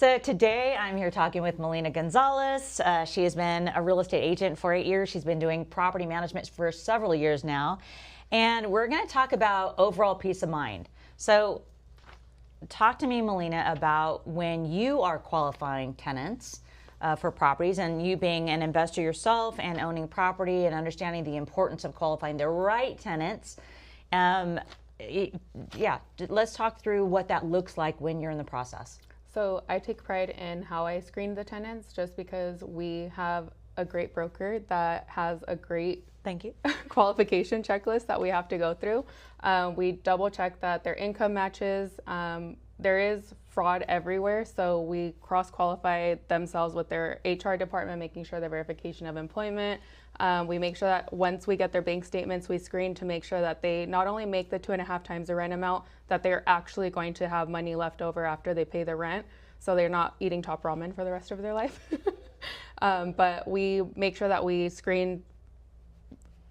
So today I'm here talking with Melina Gonzalez. She has been a real estate agent for 8 years. She's been doing property management for several years now. And we're going to talk about overall peace of mind. So talk to me, Melina, about when you are qualifying tenants for properties, and you being an investor yourself and owning property and understanding the importance of qualifying the right tenants. Yeah, let's talk through what that looks like when you're in the process. So I take pride in how I screen the tenants, just because we have a great broker that has a great Thank you. qualification checklist that we have to go through. We double check that their income matches. There is fraud everywhere, so we cross-qualify themselves with their HR department, making sure the verification of employment. We make sure that once we get their bank statements, we screen to make sure that they not only make the 2.5 times the rent amount, that they're actually going to have money left over after they pay the rent, so they're not eating top ramen for the rest of their life. But we make sure that we screen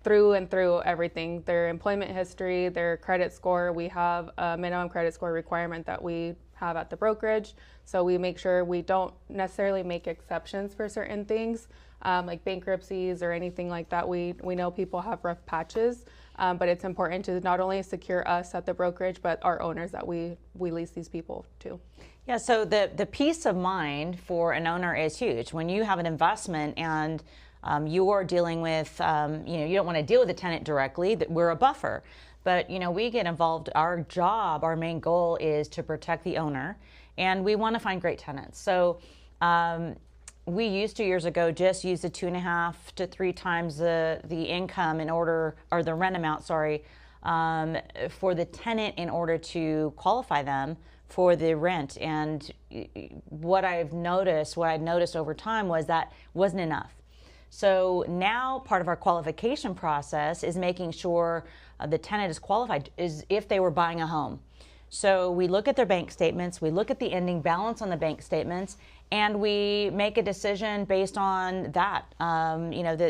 through and through everything, their employment history, their credit score. We have a minimum credit score requirement that we have at the brokerage. So we make sure we don't necessarily make exceptions for certain things, like bankruptcies or anything like that. We know people have rough patches, but it's important to not only secure us at the brokerage, but our owners that we lease these people to. Yeah, so the peace of mind for an owner is huge. When you have an investment and you're dealing with, you don't want to deal with the tenant directly, that we're a buffer. But, we get involved. Our job, our main goal is to protect the owner, and we want to find great tenants. So we used to years ago just use the 2.5 to 3 times the income in order, or the rent amount, sorry, for the tenant in order to qualify them for the rent. And what I'd noticed over time was that wasn't enough. So now part of our qualification process is making sure the tenant is qualified is if they were buying a home. So we look at their bank statements, we look at the ending balance on the bank statements, and we make a decision based on that,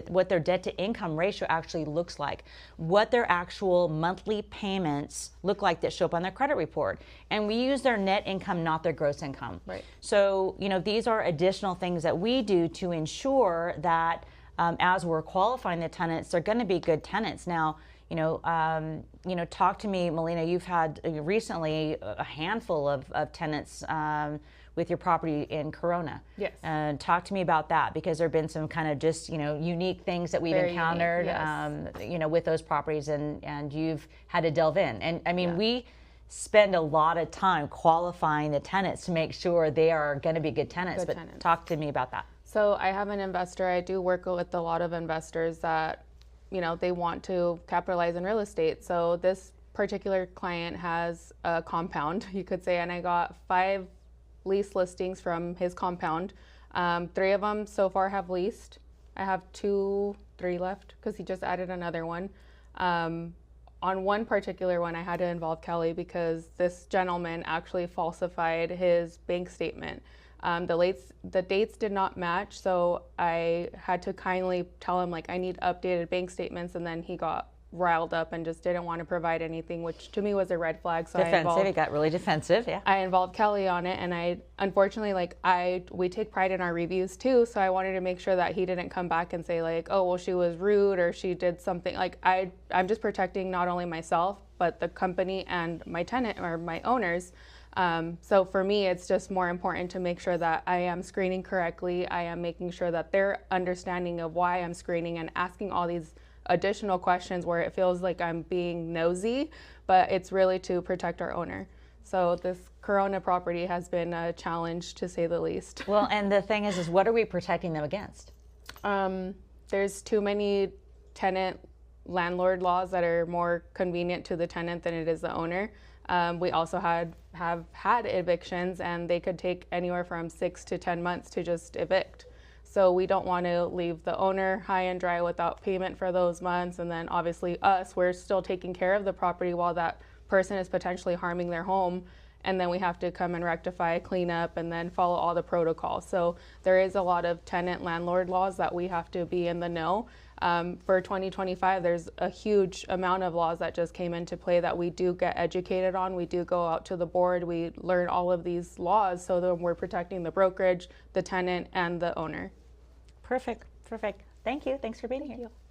what their debt to income ratio actually looks like, what their actual monthly payments look like that show up on their credit report. And we use their net income, not their gross income. Right. So, these are additional things that we do to ensure that as we're qualifying the tenants, they're going to be good tenants. Now, talk to me, Melina. You've had recently a handful of tenants with your property in Corona. Yes. Talk to me about that, because there have been some kind of just unique things that we've encountered yes. With those properties, and you've had to delve in. And I mean, Yeah. we spend a lot of time qualifying the tenants to make sure they are going to be good tenants. Talk to me about that. So I have an investor. I do work with a lot of investors that they want to capitalize in real estate. So this particular client has a compound, you could say, and I got 5 lease listings from his compound. 3 of them so far have leased. I have 3 left because he just added another one. On one particular one, I had to involve Kellee because this gentleman actually falsified his bank statement. The dates did not match, so I had to kindly tell him, I need updated bank statements, and then he got riled up and just didn't want to provide anything, which to me was a red flag. So defensive. It got really defensive. Yeah. I involved Kellee on it, and I unfortunately, we take pride in our reviews too, so I wanted to make sure that he didn't come back and say oh, well, she was rude or she did something. I'm just protecting not only myself, but the company and my tenant or my owners. So for me, it's just more important to make sure that I am screening correctly. I am making sure that they're understanding of why I'm screening and asking all these additional questions where it feels like I'm being nosy, but it's really to protect our owner. So this Corona property has been a challenge, to say the least. Well, and the thing is what are we protecting them against? There's too many tenant landlord laws that are more convenient to the tenant than it is the owner. We also have had evictions, and they could take anywhere from 6 to 10 months to just evict. So we don't want to leave the owner high and dry without payment for those months. And then obviously we're still taking care of the property while that person is potentially harming their home. and then we have to come and rectify, clean up, and then follow all the protocols. So there is a lot of tenant landlord laws that we have to be in the know. For 2025, there's a huge amount of laws that just came into play that we do get educated on. We do go out to the board, we learn all of these laws so that we're protecting the brokerage, the tenant, and the owner. Perfect, perfect. Thank you. Thanks for being here. Thank you.